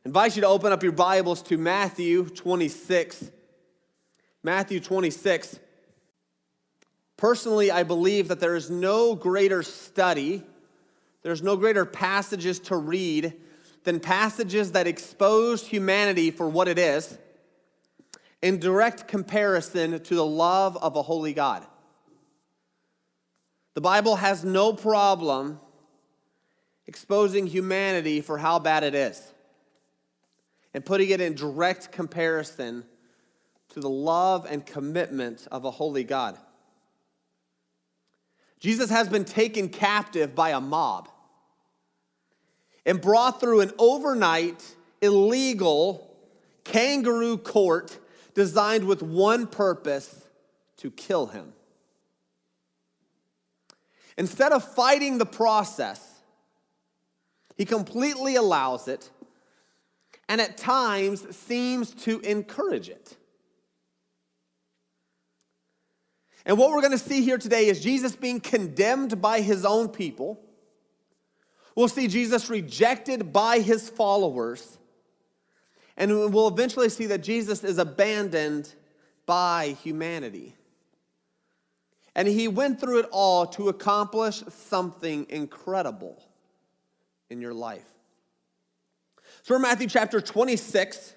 I invite you to open up your Bibles to Matthew 26. Matthew 26. Personally, I believe that there is no greater study, there's no greater passages to read than passages that expose humanity for what it is in direct comparison to the love of a holy God. The Bible has no problem exposing humanity for how bad it is and putting it in direct comparison to the love and commitment of a holy God. Jesus has been taken captive by a mob and brought through an overnight, illegal kangaroo court designed with one purpose: to kill him. Instead of fighting the process, he completely allows it, and at times seems to encourage it. And what we're going to see here today is Jesus being condemned by his own people. We'll see Jesus rejected by his followers. And we'll eventually see that Jesus is abandoned by humanity. And he went through it all to accomplish something incredible in your life. So we're in Matthew chapter 26,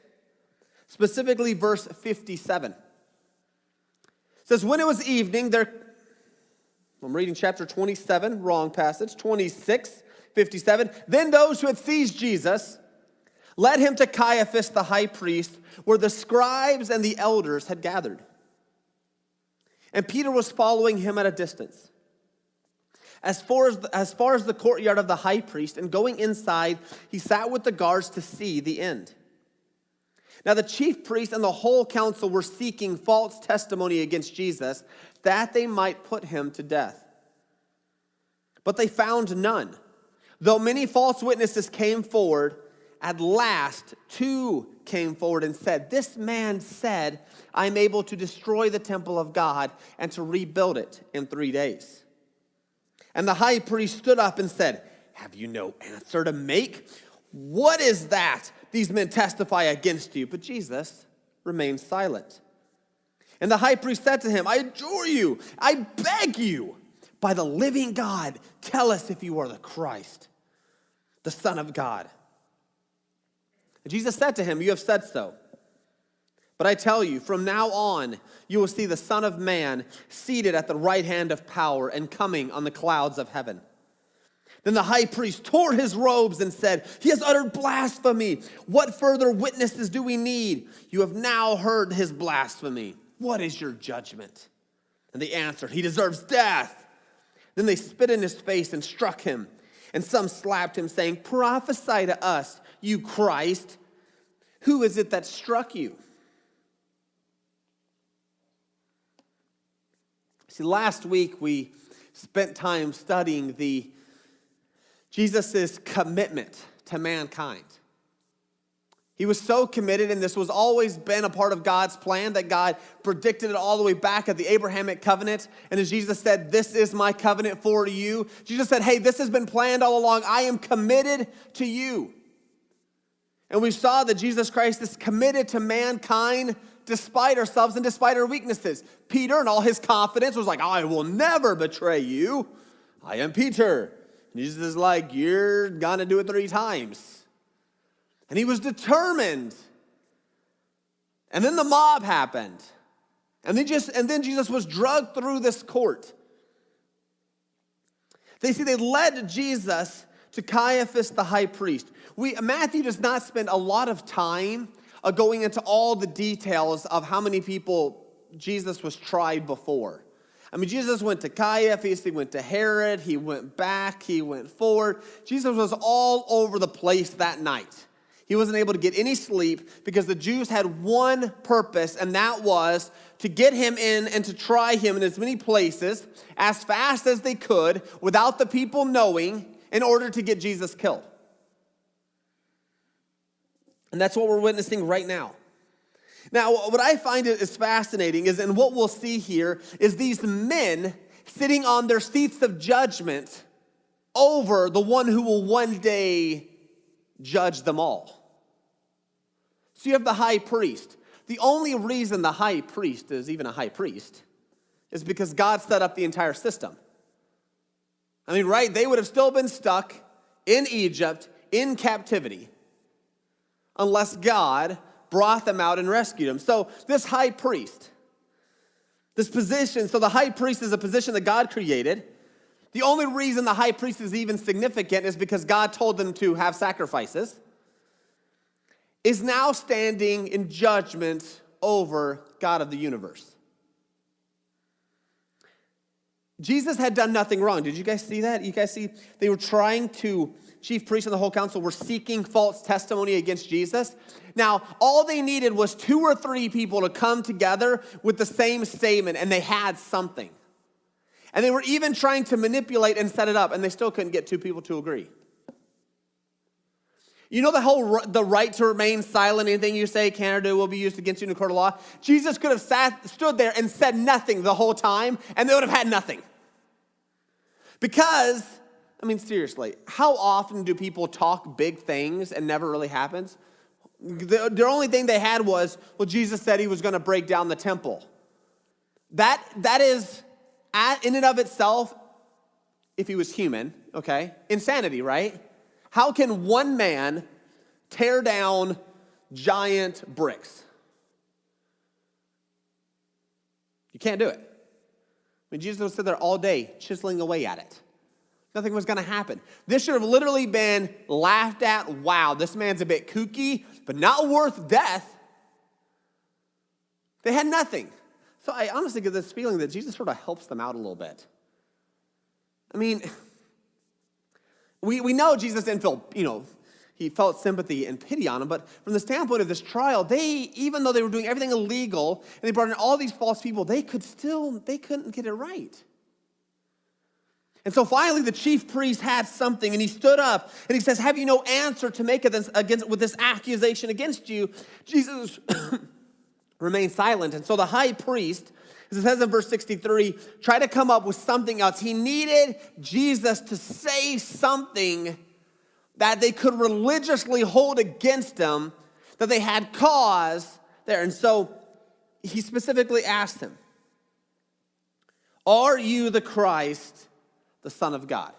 specifically verse 57. It says, when it was evening, I'm reading chapter 27, wrong passage, 26, 57. Then those who had seized Jesus led him to Caiaphas the high priest, where the scribes and the elders had gathered. And Peter was following him at a distance. As far as the courtyard of the high priest, and going inside, he sat with the guards to see the end. Now the chief priests and the whole council were seeking false testimony against Jesus, that they might put him to death. But they found none. Though many false witnesses came forward, at last 2 came forward and said, this man said, I am able to destroy the temple of God and to rebuild it in 3 days. And the high priest stood up and said, have you no answer to make? What is that these men testify against you? But Jesus remained silent. And the high priest said to him, I adjure you, I beg you, by the living God, tell us if you are the Christ, the Son of God. And Jesus said to him, you have said so. But I tell you, from now on, you will see the Son of Man seated at the right hand of power and coming on the clouds of heaven. Then the high priest tore his robes and said, he has uttered blasphemy. What further witnesses do we need? You have now heard his blasphemy. What is your judgment? And they answered, he deserves death. Then they spit in his face and struck him. And some slapped him, saying, prophesy to us, you Christ. Who is it that struck you? See, last week we spent time studying Jesus' commitment to mankind. He was so committed, and this was always been a part of God's plan, that God predicted it all the way back at the Abrahamic covenant. And as Jesus said, this is my covenant for you, Jesus said, hey, this has been planned all along. I am committed to you. And we saw that Jesus Christ is committed to mankind despite ourselves and despite our weaknesses. Peter, in all his confidence, was like, I will never betray you. I am Peter. And Jesus is like, you're gonna do it 3 times. And he was determined. And then the mob happened. And then Jesus was dragged through this court. They led Jesus to Caiaphas the high priest. Matthew does not spend a lot of time going into all the details of how many people Jesus was tried before. I mean, Jesus went to Caiaphas, he went to Herod, he went back, he went forward. Jesus was all over the place that night. He wasn't able to get any sleep because the Jews had one purpose, and that was to get him in and to try him in as many places as fast as they could without the people knowing, in order to get Jesus killed. And that's what we're witnessing right now. Now, what I find is fascinating is, and what we'll see here, is these men sitting on their seats of judgment over the one who will one day judge them all. So you have the high priest. The only reason the high priest is even a high priest is because God set up the entire system. I mean, right? They would have still been stuck in Egypt in captivity unless God brought them out and rescued them. So this high priest, this position, so the high priest is a position that God created. The only reason the high priest is even significant is because God told them to have sacrifices, is now standing in judgment over God of the universe. Jesus had done nothing wrong. Did you guys see that? You guys see they were trying to, chief priests and the whole council were seeking false testimony against Jesus. Now, all they needed was 2 or 3 people to come together with the same statement, and they had something. And they were even trying to manipulate and set it up, and they still couldn't get 2 people to agree. You know the right to remain silent, anything you say can or do will be used against you in a court of law? Jesus could have stood there and said nothing the whole time, and they would have had nothing. Because, I mean, seriously, how often do people talk big things and never really happens? The only thing they had was, well, Jesus said he was going to break down the temple. That is, in and of itself, if he was human, okay, insanity, right? How can one man tear down giant bricks? You can't do it. I mean, Jesus would sit there all day chiseling away at it. Nothing was going to happen. This should have literally been laughed at. Wow, this man's a bit kooky, but not worth death. They had nothing. So I honestly get this feeling that Jesus sort of helps them out a little bit. I mean, we know Jesus didn't feel, he felt sympathy and pity on them, but from the standpoint of this trial, even though they were doing everything illegal, and they brought in all these false people, they couldn't get it right. And so finally the chief priest had something, and he stood up, and he says, have you no answer to make with this accusation against you? Jesus remained silent, and so the high priest, as it says in verse 63, tried to come up with something else. He needed Jesus to say something that they could religiously hold against him, that they had cause there. And so he specifically asked him, are you the Christ, the Son of God?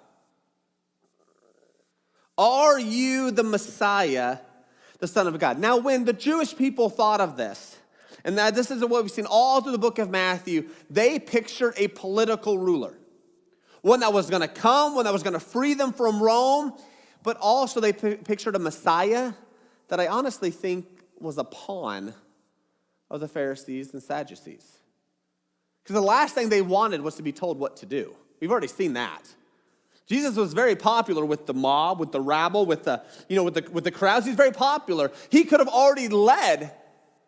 Are you the Messiah, the Son of God? Now, when the Jewish people thought of this, and that this is what we've seen all through the book of Matthew, they pictured a political ruler. One that was going to come, one that was going to free them from Rome, but also they pictured a Messiah that I honestly think was a pawn of the Pharisees and Sadducees. Because the last thing they wanted was to be told what to do. We've already seen that. Jesus was very popular with the mob, with the rabble, with the crowds. He's very popular. He could have already led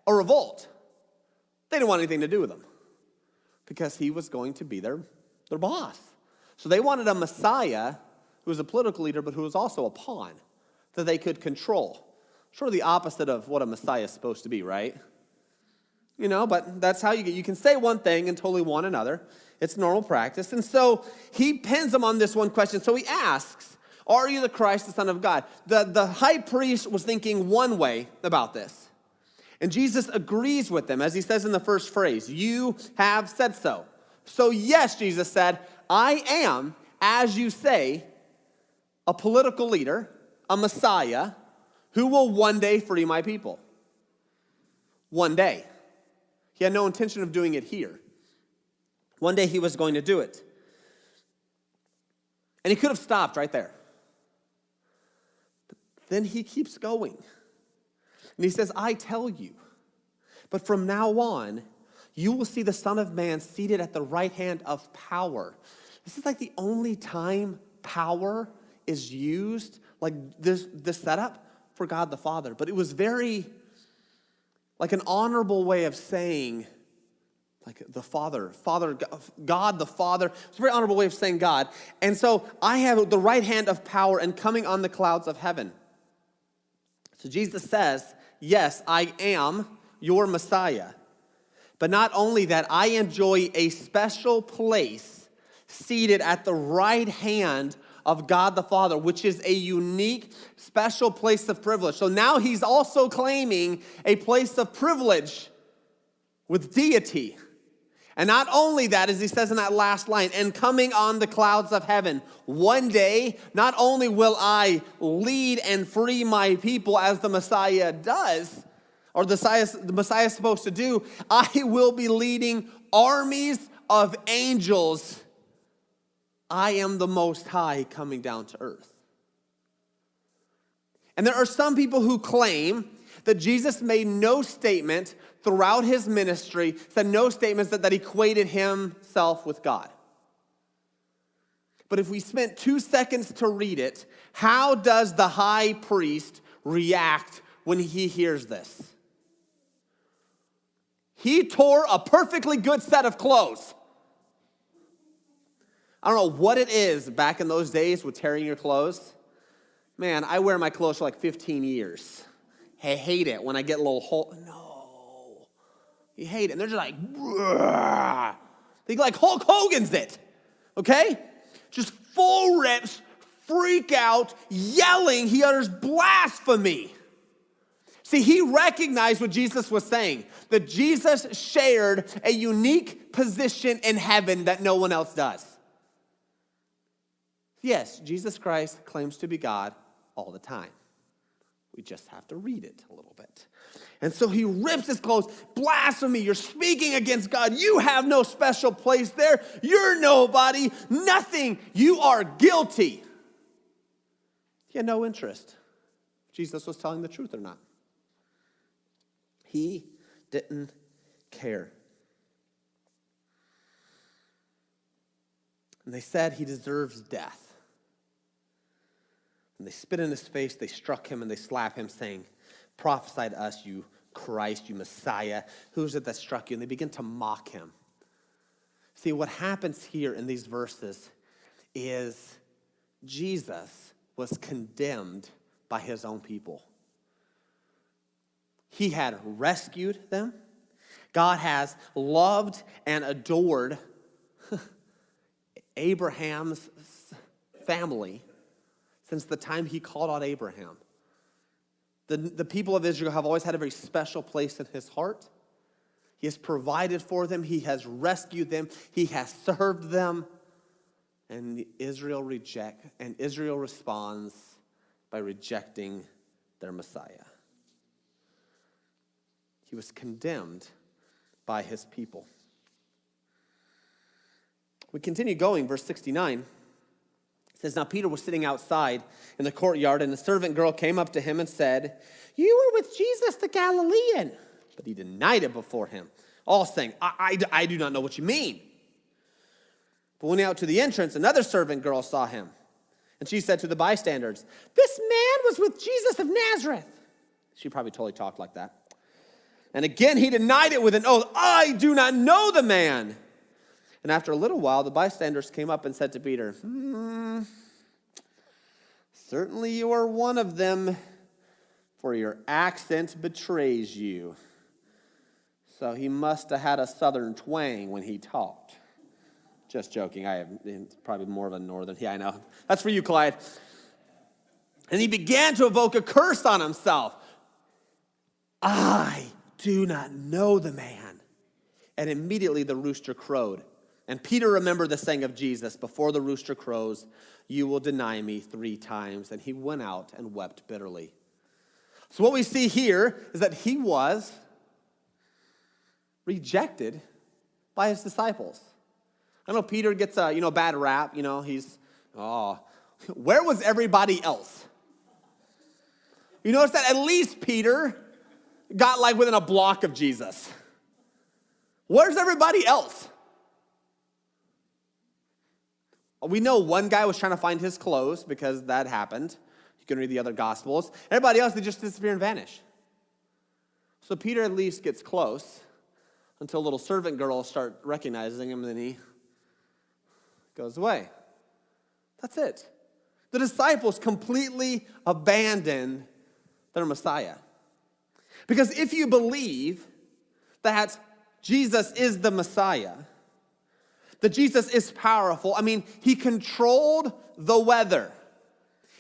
a revolt. They didn't want anything to do with him because he was going to be their boss. So they wanted a Messiah who was a political leader, but who was also a pawn that they could control. Sort of the opposite of what a Messiah is supposed to be, right? But that's how you can say one thing and totally want another. It's normal practice. And so he pins them on this one question. So he asks, are you the Christ, the Son of God? The high priest was thinking one way about this. And Jesus agrees with them, as he says in the first phrase, you have said so. So yes, Jesus said, I am, as you say, a political leader, a Messiah, who will one day free my people. One day. He had no intention of doing it here. One day he was going to do it. And he could have stopped right there. But then he keeps going. And he says, I tell you, but from now on, you will see the Son of Man seated at the right hand of power. This is like the only time power is used, like this setup for God the Father. But it was very, like an honorable way of saying, like the Father, God the Father. It's a very honorable way of saying God. And so I have the right hand of power and coming on the clouds of heaven. So Jesus says, yes, I am your Messiah. But not only that, I enjoy a special place seated at the right hand of God the Father, which is a unique, special place of privilege. So now he's also claiming a place of privilege with deity. And not only that, as he says in that last line, and coming on the clouds of heaven, one day, not only will I lead and free my people as the Messiah does, or the Messiah is supposed to do, I will be leading armies of angels. I am the Most High coming down to earth. And there are some people who claim that Jesus made no statement throughout his ministry, said no statements that equated himself with God. But if we spent 2 seconds to read it, how does the high priest react when he hears this? He tore a perfectly good set of clothes. I don't know what it is back in those days with tearing your clothes. Man, I wear my clothes for like 15 years. I hate it when I get a little hole. No. You hate it. And they're just like, bruh. They like Hulk Hogan's it. Okay? Just full rips, freak out, yelling. He utters blasphemy. See, he recognized what Jesus was saying, that Jesus shared a unique position in heaven that no one else does. Yes, Jesus Christ claims to be God all the time. We just have to read it a little bit. And so he rips his clothes. Blasphemy, you're speaking against God. You have no special place there. You're nobody, nothing. You are guilty. He had no interest if Jesus was telling the truth or not. He didn't care. And they said he deserves death. And they spit in his face, they struck him, and they slapped him, saying, prophesy to us, you Christ, you Messiah. Who is it that struck you? And they begin to mock him. See, what happens here in these verses is Jesus was condemned by his own people. He had rescued them. God has loved and adored Abraham's family since the time he called out Abraham. The people of Israel have always had a very special place in his heart. He has provided for them. He has rescued them. He has served them. And Israel responds by rejecting their Messiah. He was condemned by his people. We continue going, verse 69. It says, now Peter was sitting outside in the courtyard, and a servant girl came up to him and said, you were with Jesus the Galilean. But he denied it before him, all saying, I do not know what you mean. But when he went out to the entrance, another servant girl saw him. And she said to the bystanders, this man was with Jesus of Nazareth. She probably totally talked like that. And again, he denied it with an oath, I do not know the man. And after a little while, the bystanders came up and said to Peter, certainly you are one of them, for your accent betrays you. So he must have had a southern twang when he talked. Just joking. It's probably more of a northern. Yeah, I know. That's for you, Clyde. And he began to evoke a curse on himself. I do not know the man. And immediately the rooster crowed. And Peter remembered the saying of Jesus, before the rooster crows, you will deny me 3 times. And he went out and wept bitterly. So what we see here is that he was rejected by his disciples. I know Peter gets a bad rap. Where was everybody else? You notice that at least Peter got like within a block of Jesus. Where's everybody else? We know one guy was trying to find his clothes because that happened. You can read the other Gospels. Everybody else, they just disappear and vanish. So Peter at least gets close until little servant girls start recognizing him, and then he goes away. That's it. The disciples completely abandoned their Messiah. Because if you believe that Jesus is the Messiah, that Jesus is powerful. I mean, he controlled the weather.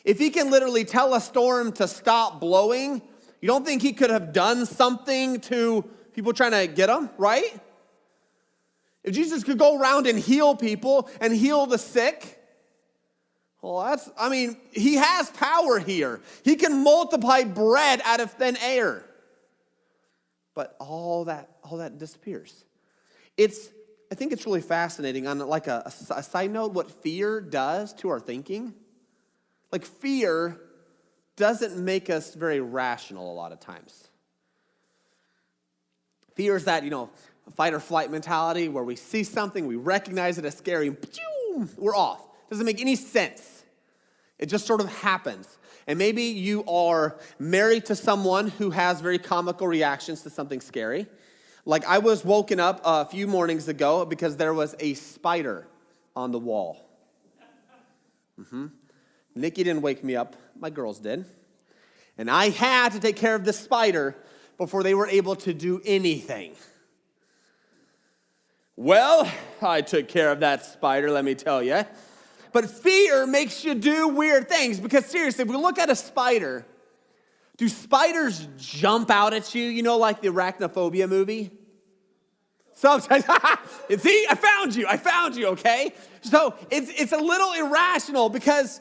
If he can literally tell a storm to stop blowing, you don't think he could have done something to people trying to get him, right? If Jesus could go around and heal people and heal the sick, well, he has power here. He can multiply bread out of thin air. But all that disappears. I think it's really fascinating on like a side note what fear does to our thinking. Like fear doesn't make us very rational a lot of times. Fear is that, a fight or flight mentality where we see something, we recognize it as scary, and we're off. Doesn't make any sense. It just sort of happens. And maybe you are married to someone who has very comical reactions to something scary. Like I was woken up a few mornings ago because there was a spider on the wall. Nikki didn't wake me up. My girls did. And I had to take care of this spider before they were able to do anything. Well, I took care of that spider, let me tell you. But fear makes you do weird things because seriously, if we look at a spider, do spiders jump out at you, like the Arachnophobia movie? Sometimes, see, I found you, okay? So it's a little irrational because,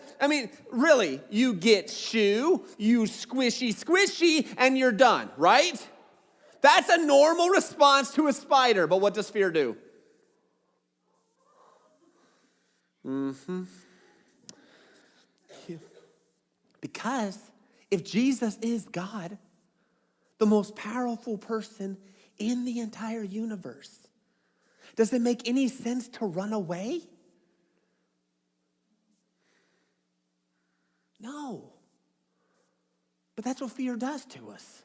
really, you get you squishy, and you're done, right? That's a normal response to a spider, but what does fear do? Because if Jesus is God, the most powerful person in the entire universe, does it make any sense to run away? No. But that's what fear does to us.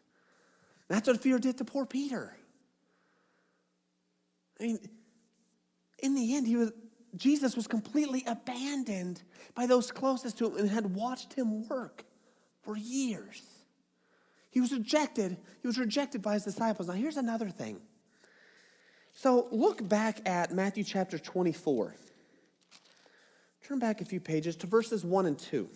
That's what fear did to poor Peter. In the end, Jesus was completely abandoned by those closest to him and had watched him work for years. He was rejected. He was rejected by his disciples. Now, here's another thing. So look back at Matthew chapter 24. Turn back a few pages to verses 1 and 2.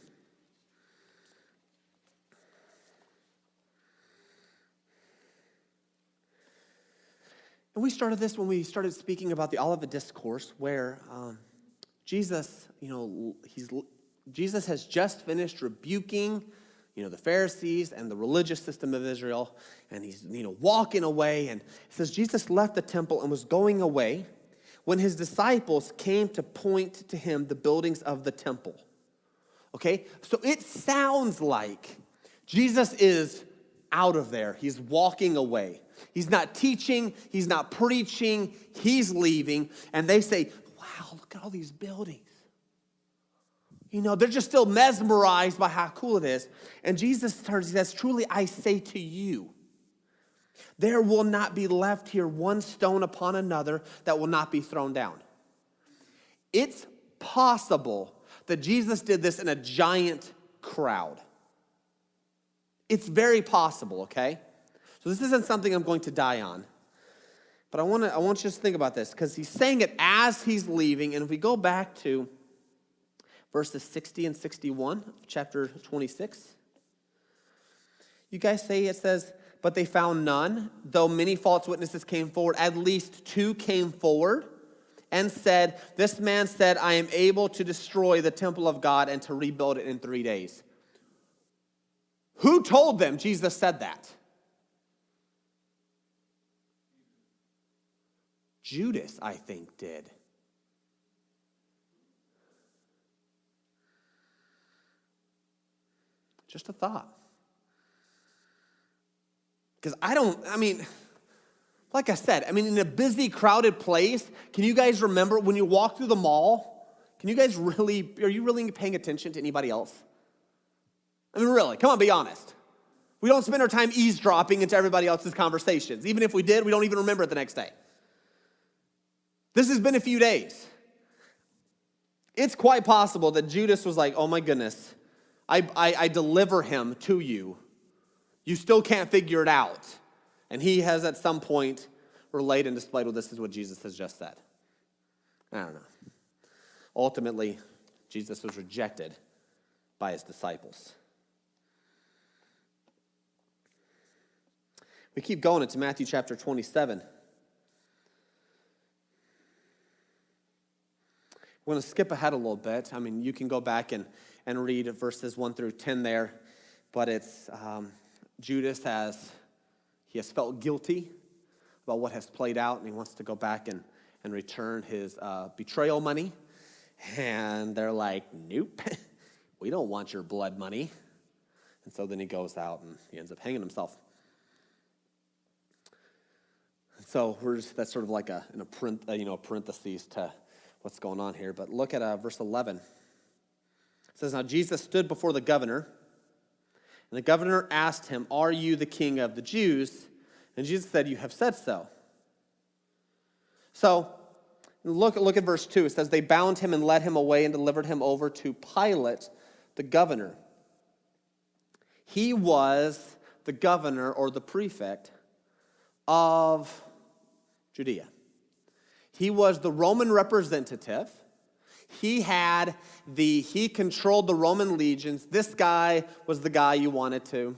And we started this when we started speaking about the Olivet Discourse, where Jesus, Jesus has just finished rebuking, the Pharisees and the religious system of Israel, and he's, walking away, and it says Jesus left the temple and was going away when his disciples came to point to him the buildings of the temple. Okay, so it sounds like Jesus is out of there. He's walking away. He's not teaching. He's not preaching. He's leaving. And they say, wow, look at all these buildings. They're just still mesmerized by how cool it is. And Jesus turns and says, truly I say to you, there will not be left here one stone upon another that will not be thrown down. It's possible that Jesus did this in a giant crowd. It's very possible, okay? So this isn't something I'm going to die on. But I want you to think about this, because he's saying it as he's leaving. And if we go back to verses 60 and 61 of chapter 26, you guys say it says, but they found none, though many false witnesses came forward. At least 2 came forward and said, this man said, I am able to destroy the temple of God and to rebuild it in 3 days. Who told them Jesus said that? Judas, I think, did. Just a thought. Because like I said, in a busy, crowded place, can you guys remember when you walk through the mall, are you really paying attention to anybody else? Really, come on, be honest. We don't spend our time eavesdropping into everybody else's conversations. Even if we did, we don't even remember it the next day. This has been a few days. It's quite possible that Judas was like, oh my goodness, I deliver him to you. You still can't figure it out. And he has at some point relayed and displayed, well, this is what Jesus has just said. I don't know. Ultimately, Jesus was rejected by his disciples. We keep going into Matthew chapter 27. We're going to skip ahead a little bit. I mean, you can go back and read verses 1 through 10 there, but it's Judas has felt guilty about what has played out, and he wants to go back and return his betrayal money. And they're like, nope, we don't want your blood money. And so then he goes out and he ends up hanging himself. So that's sort of like a parentheses to what's going on here. But look at verse 11. It says, now Jesus stood before the governor, and the governor asked him, are you the king of the Jews? And Jesus said, you have said so. So look at verse 2. It says, they bound him and led him away and delivered him over to Pilate, the governor. He was the governor or the prefect of Judea. He was the Roman representative. He controlled the Roman legions. This guy was the guy you wanted to,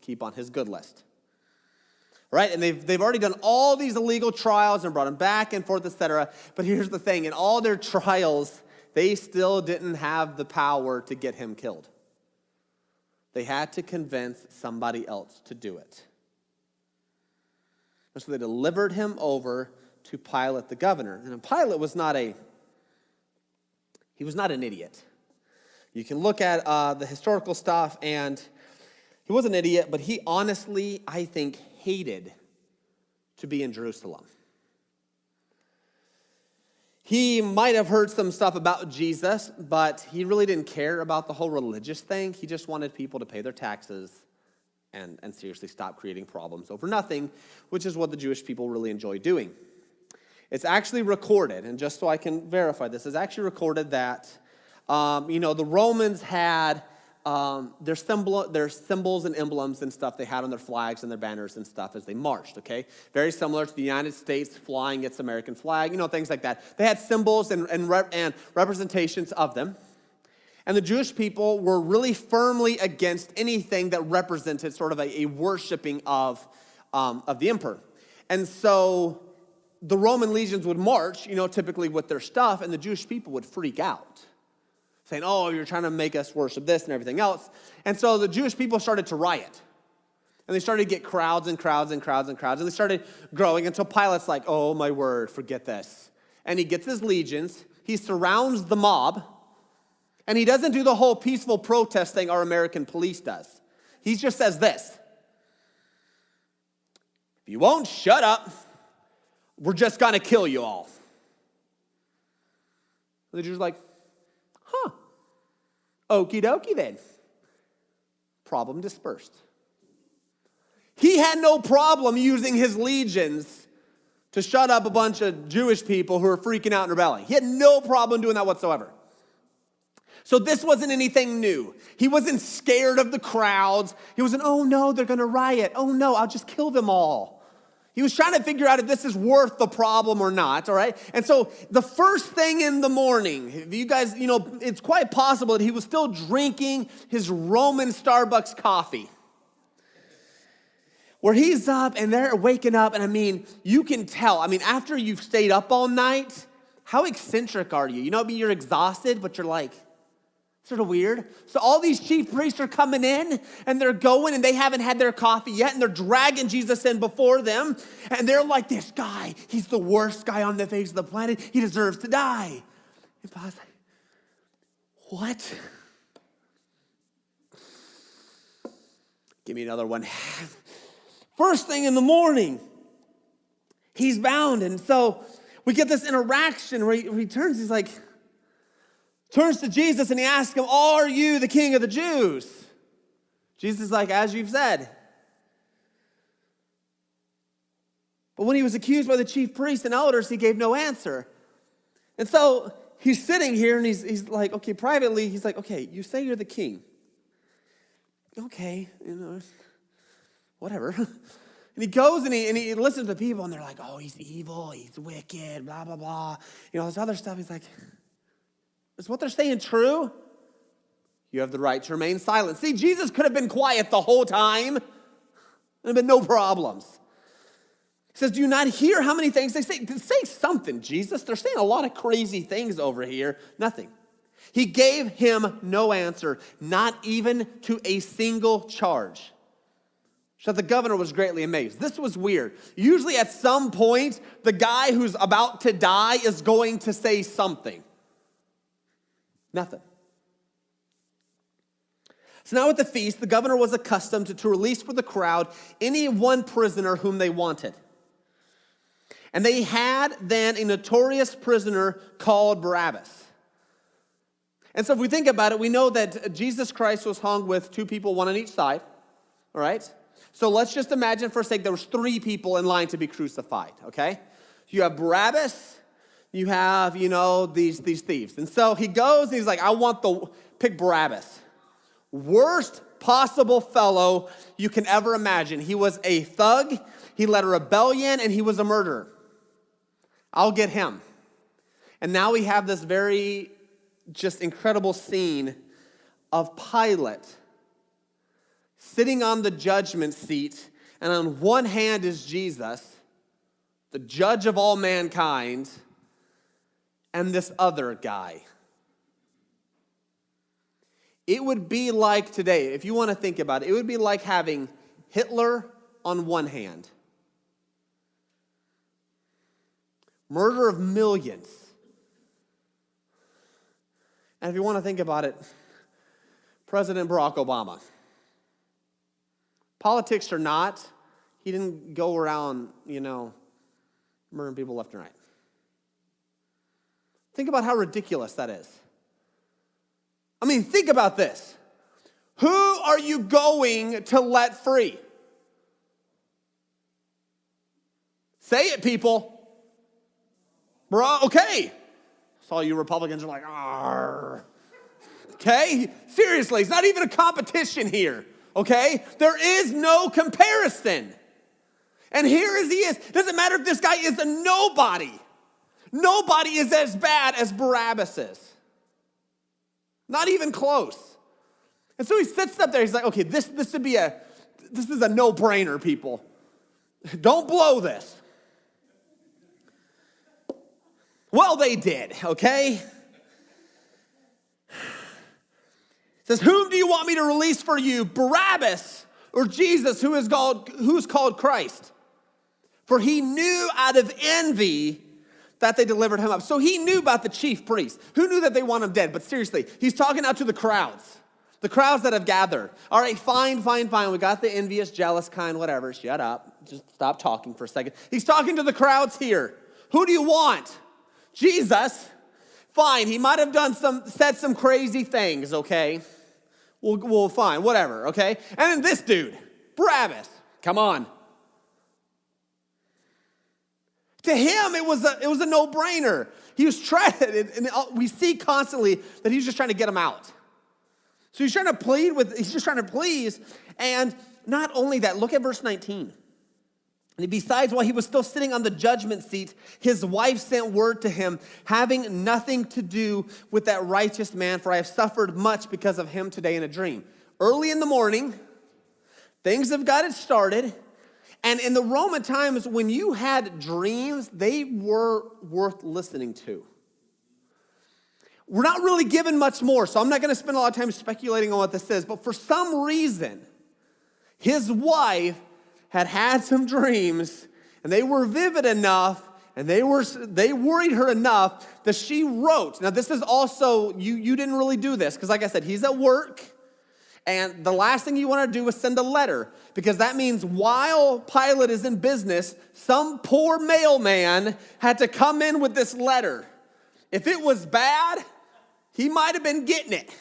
keep on his good list. Right? And they've already done all these illegal trials and brought him back and forth, etc. But here's the thing. In all their trials, they still didn't have the power to get him killed. They had to convince somebody else to do it. And so they delivered him over to Pilate the governor. And Pilate was not an idiot. You can look at the historical stuff, and he was an idiot, but he honestly, I think, hated to be in Jerusalem. He might have heard some stuff about Jesus, but he really didn't care about the whole religious thing. He just wanted people to pay their taxes and seriously stop creating problems over nothing, which is what the Jewish people really enjoy doing. It's actually recorded, and just so I can verify this, it's actually recorded that, the Romans had their symbols and emblems and stuff they had on their flags and their banners and stuff as they marched, okay? Very similar to the United States flying its American flag, things like that. They had symbols and representations of them. And the Jewish people were really firmly against anything that represented sort of a worshiping of the emperor. And so the Roman legions would march, typically with their stuff, and the Jewish people would freak out, saying, oh, you're trying to make us worship this and everything else. And so the Jewish people started to riot. And they started to get crowds and crowds and crowds and crowds. And they started growing until Pilate's like, oh, my word, forget this. And he gets his legions. He surrounds the mob. And he doesn't do the whole peaceful protest thing our American police does. He just says this. If you won't shut up, we're just going to kill you all. And the Jews are like, okie dokie then. Problem dispersed. He had no problem using his legions to shut up a bunch of Jewish people who were freaking out and rebelling. He had no problem doing that whatsoever. So this wasn't anything new. He wasn't scared of the crowds. He wasn't, oh no, they're going to riot. Oh no, I'll just kill them all. He was trying to figure out if this is worth the problem or not, all right? And so the first thing in the morning, you guys, it's quite possible that he was still drinking his Roman Starbucks coffee. Where he's up and they're waking up, and you can tell. After you've stayed up all night, how eccentric are you? You're exhausted, but you're like, sort of weird. So all these chief priests are coming in, and they're going, and they haven't had their coffee yet, and they're dragging Jesus in before them, and they're like, this guy, he's the worst guy on the face of the planet. He deserves to die. And Paul's like, what? Give me another one. First thing in the morning, he's bound, and so we get this interaction where he turns, turns to Jesus and he asks him, are you the king of the Jews? Jesus is like, as you've said. But when he was accused by the chief priests and elders, he gave no answer. And so he's sitting here and he's like, okay, privately, he's like, okay, you say you're the king. Okay, whatever. And he goes and he listens to the people, and they're like, oh, he's evil, he's wicked, blah, blah, blah. You know, this other stuff. He's like, is what they're saying true? You have the right to remain silent. See, Jesus could have been quiet the whole time. There have been no problems. He says, do you not hear how many things they say? Say something, Jesus. They're saying a lot of crazy things over here. Nothing. He gave him no answer, not even to a single charge. So the governor was greatly amazed. This was weird. Usually at some point, the guy who's about to die is going to say something. Nothing. So now at the feast, the governor was accustomed to release for the crowd any one prisoner whom they wanted. And they had then a notorious prisoner called Barabbas. And so if we think about it, we know that Jesus Christ was hung with two people, one on each side. All right? So let's just imagine for a sec there was three people in line to be crucified, okay? You have Barabbas, you have, these thieves. And so he goes and he's like, pick Barabbas. Worst possible fellow you can ever imagine. He was a thug, he led a rebellion, and he was a murderer. I'll get him. And now we have this very just incredible scene of Pilate sitting on the judgment seat, and on one hand is Jesus, the judge of all mankind, and this other guy. It would be like today, if you want to think about it, it would be like having Hitler on one hand, murder of millions. And if you want to think about it, President Barack Obama. Politics or not, he didn't go around, murdering people left and right. Think about how ridiculous that is. I mean, think about this. Who are you going to let free? Say it, people. Bro, okay. Saw you Republicans are like, argh. Okay? Seriously, it's not even a competition here. Okay? There is no comparison. And here as he is. Doesn't matter if this guy is a nobody. Nobody is as bad as Barabbas is. Not even close. And so he sits up there. He's like, okay, this is a no-brainer, people. Don't blow this. Well, they did, okay? It says, whom do you want me to release for you, Barabbas or Jesus, who's called Christ? For he knew out of envy that they delivered him up. So he knew about the chief priests. Who knew that they want him dead? But seriously, he's talking out to the crowds that have gathered. All right, fine. We got the envious, jealous kind, whatever. Shut up. Just stop talking for a second. He's talking to the crowds here. Who do you want? Jesus. Fine, he might have said some crazy things, okay? Well, fine, whatever, okay? And then this dude, Barabbas, come on. To him, it was a no-brainer. He was trying, and we see constantly that he's just trying to get him out. So he's just trying to please, and not only that, look at verse 19. And besides, while he was still sitting on the judgment seat, his wife sent word to him, having nothing to do with that righteous man, for I have suffered much because of him today in a dream. Early in the morning, things have got it started. And in the Roman times, when you had dreams, they were worth listening to. We're not really given much more, so I'm not going to spend a lot of time speculating on what this is. But for some reason, his wife had some dreams, and they were vivid enough, and they worried her enough that she wrote. Now, this is also, you didn't really do this, because like I said, he's at work, and the last thing you want to do is send a letter, because that means while Pilate is in business, some poor mailman had to come in with this letter. If it was bad, he might have been getting it.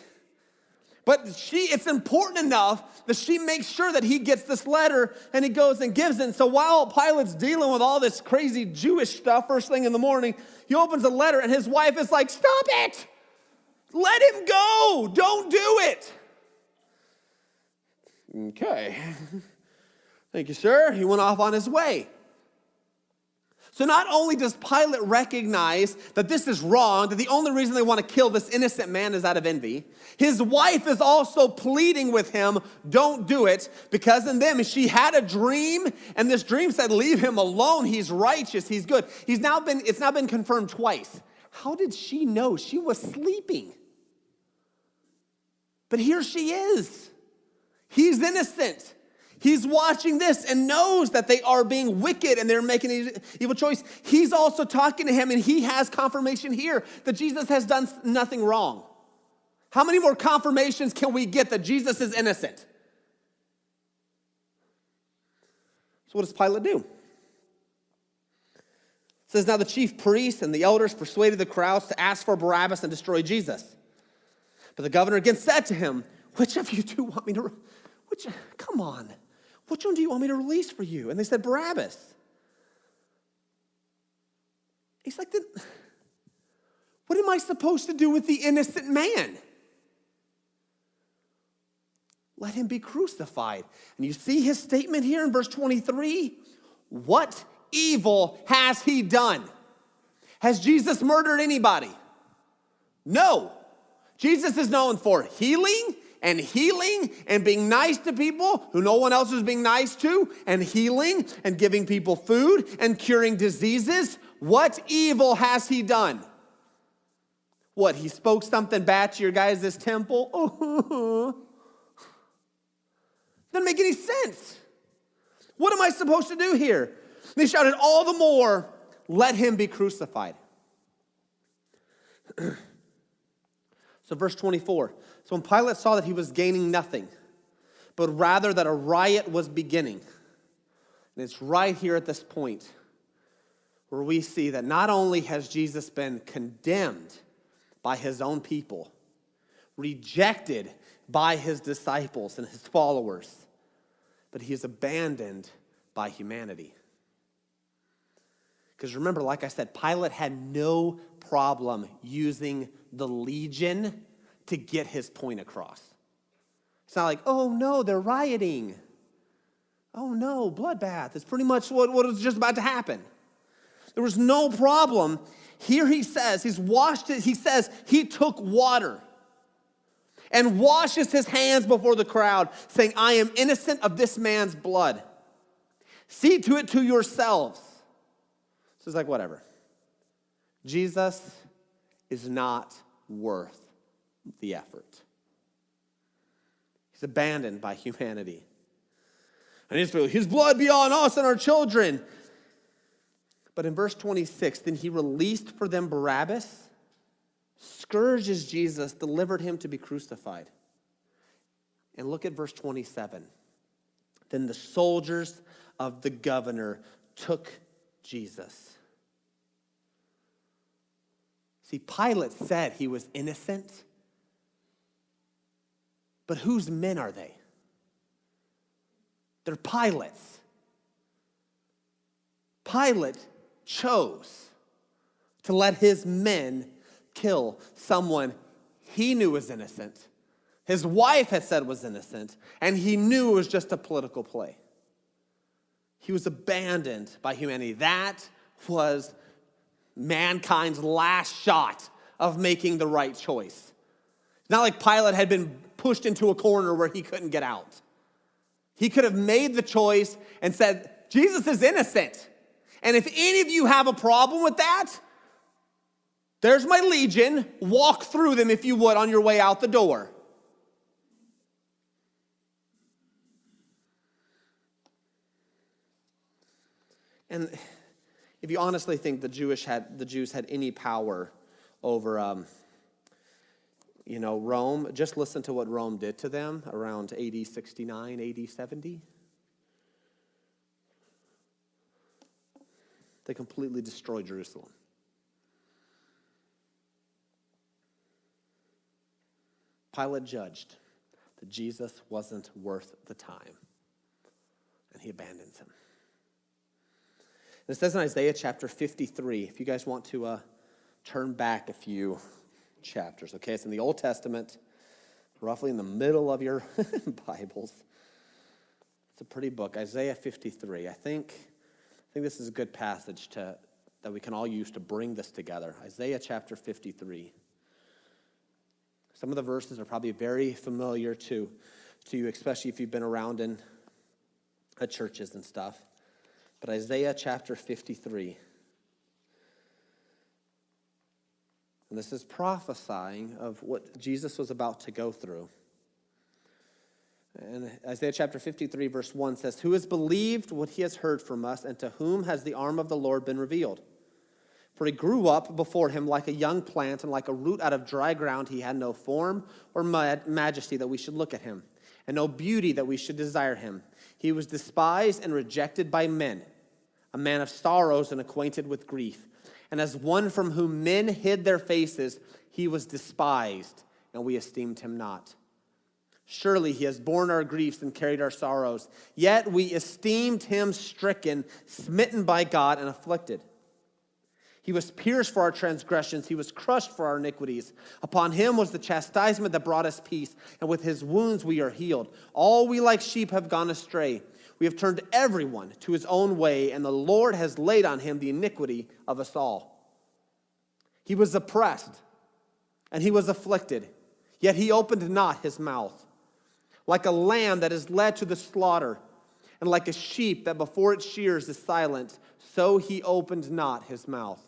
But it's important enough that she makes sure that he gets this letter, and he goes and gives it. And so while Pilate's dealing with all this crazy Jewish stuff first thing in the morning, he opens the letter, and his wife is like, stop it! Let him go! Don't do it! Okay. Thank you, sir. He went off on his way. So not only does Pilate recognize that this is wrong, that the only reason they want to kill this innocent man is out of envy, his wife is also pleading with him, don't do it, because in them she had a dream, and this dream said, leave him alone, he's righteous, he's good. It's now been confirmed twice. How did she know? She was sleeping. But here she is. He's innocent. He's watching this and knows that they are being wicked and they're making an evil choice. He's also talking to him, and he has confirmation here that Jesus has done nothing wrong. How many more confirmations can we get that Jesus is innocent? So what does Pilate do? It says, now the chief priests and the elders persuaded the crowds to ask for Barabbas and destroy Jesus. But the governor again said to him, which of you two want me to... Come on. Which one do you want me to release for you? And they said, Barabbas. He's like, what am I supposed to do with the innocent man? Let him be crucified. And you see his statement here in verse 23. What evil has he done? Has Jesus murdered anybody? No. Jesus is known for healing and being nice to people who no one else is being nice to, and healing and giving people food and curing diseases. What evil has he done? What, he spoke something bad to your guys' temple? Oh, doesn't make any sense. What am I supposed to do here? They shouted all the more, let him be crucified. So verse 24. So when Pilate saw that he was gaining nothing, but rather that a riot was beginning, and it's right here at this point where we see that not only has Jesus been condemned by his own people, rejected by his disciples and his followers, but he is abandoned by humanity. Because remember, like I said, Pilate had no problem using the legion to get his point across. It's not like, oh no, they're rioting. Oh no, bloodbath. It's pretty much what was just about to happen. There was no problem. Here he says, he's washed it. He says he took water and washes his hands before the crowd, saying, I am innocent of this man's blood. See to it to yourselves. So it's like, whatever. Jesus is not worth the effort. He's abandoned by humanity. And his blood be on us and our children. But in verse 26, then he released for them Barabbas, scourges Jesus, delivered him to be crucified. And look at verse 27. Then the soldiers of the governor took Jesus. See, Pilate said he was innocent, but whose men are they? They're Pilate's. Pilate chose to let his men kill someone he knew was innocent, his wife had said was innocent, and he knew it was just a political play. He was abandoned by humanity. That was mankind's last shot of making the right choice. It's not like Pilate had been pushed into a corner where he couldn't get out. He could have made the choice and said, Jesus is innocent. And if any of you have a problem with that, there's my legion. Walk through them, if you would, on your way out the door. And if you honestly think the Jews had any power over, Rome, just listen to what Rome did to them around AD 69, AD 70. They completely destroyed Jerusalem. Pilate judged that Jesus wasn't worth the time, and he abandons him. And it says in Isaiah chapter 53, if you guys want to turn back a few chapters, okay? It's in the Old Testament, roughly in the middle of your Bibles. It's a pretty book, Isaiah 53. I think this is a good passage that we can all use to bring this together. Isaiah chapter 53. Some of the verses are probably very familiar to you, especially if you've been around in churches and stuff. But Isaiah chapter 53. And this is prophesying of what Jesus was about to go through. And Isaiah chapter 53 verse 1 says, "Who has believed what he has heard from us, and to whom has the arm of the Lord been revealed? For he grew up before him like a young plant, and like a root out of dry ground. He had no form or majesty that we should look at him, and no beauty that we should desire him. He was despised and rejected by men, a man of sorrows and acquainted with grief. And as one from whom men hid their faces, he was despised, and we esteemed him not. Surely he has borne our griefs and carried our sorrows. Yet we esteemed him stricken, smitten by God, and afflicted. He was pierced for our transgressions. He was crushed for our iniquities. Upon him was the chastisement that brought us peace, and with his wounds we are healed. All we like sheep have gone astray. We have turned everyone to his own way, and the Lord has laid on him the iniquity of us all. He was oppressed, and he was afflicted, yet he opened not his mouth. Like a lamb that is led to the slaughter, and like a sheep that before its shears is silent, so he opened not his mouth.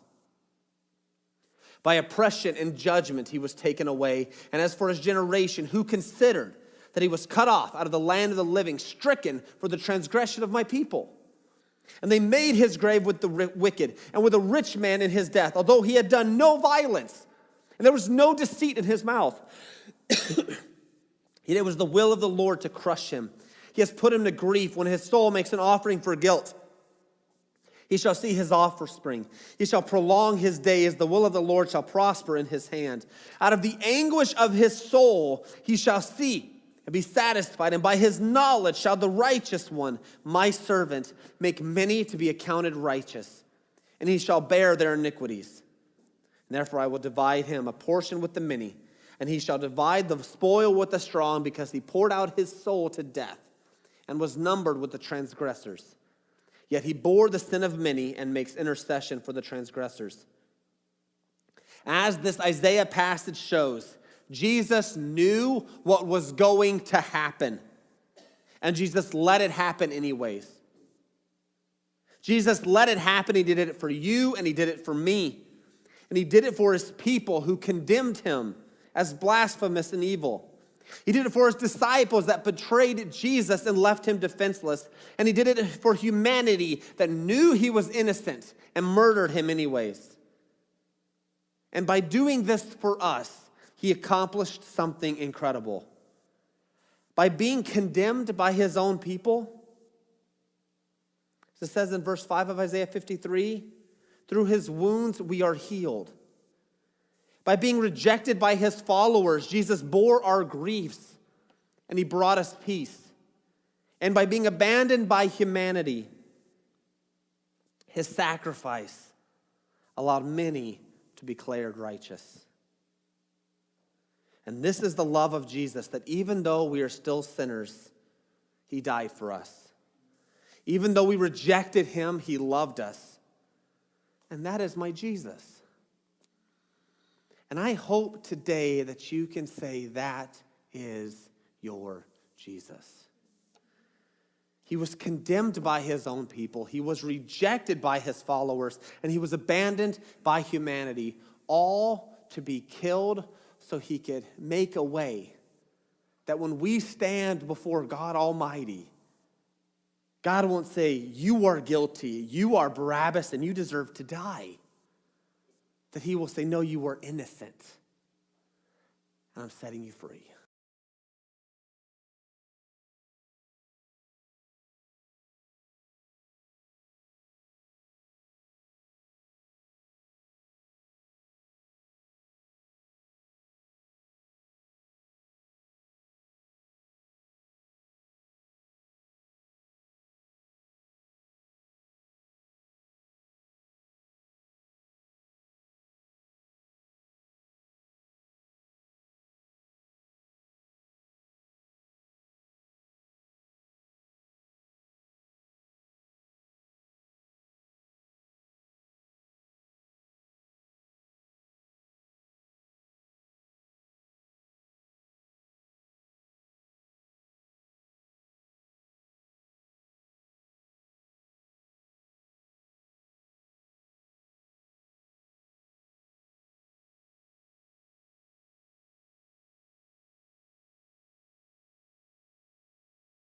By oppression and judgment he was taken away. And as for his generation, who considered that he was cut off out of the land of the living, stricken for the transgression of my people? And they made his grave with the wicked, and with a rich man in his death, although he had done no violence, and there was no deceit in his mouth. Yet it was the will of the Lord to crush him. He has put him to grief when his soul makes an offering for guilt. He shall see his offspring. He shall prolong his days. The will of the Lord shall prosper in his hand. Out of the anguish of his soul he shall see and be satisfied. And by his knowledge shall the righteous one, my servant, make many to be accounted righteous. And he shall bear their iniquities. And therefore I will divide him a portion with the many. And he shall divide the spoil with the strong, because he poured out his soul to death and was numbered with the transgressors. Yet he bore the sin of many and makes intercession for the transgressors." As this Isaiah passage shows, Jesus knew what was going to happen, and Jesus let it happen anyways. Jesus let it happen. He did it for you, and he did it for me. And he did it for his people who condemned him as blasphemous and evil. He did it for his disciples that betrayed Jesus and left him defenseless. And he did it for humanity that knew he was innocent and murdered him anyways. And by doing this for us, he accomplished something incredible. By being condemned by his own people, as it says in verse 5 of Isaiah 53, through his wounds we are healed. By being rejected by his followers, Jesus bore our griefs and he brought us peace. And by being abandoned by humanity, his sacrifice allowed many to be declared righteous. And this is the love of Jesus, that even though we are still sinners, he died for us. Even though we rejected him, he loved us. And that is my Jesus. And I hope today that you can say that is your Jesus. He was condemned by his own people. He was rejected by his followers. And he was abandoned by humanity, all to be killed so he could make a way that when we stand before God Almighty, God won't say, you are guilty, you are Barabbas, and you deserve to die. That he will say, no, you were innocent, and I'm setting you free.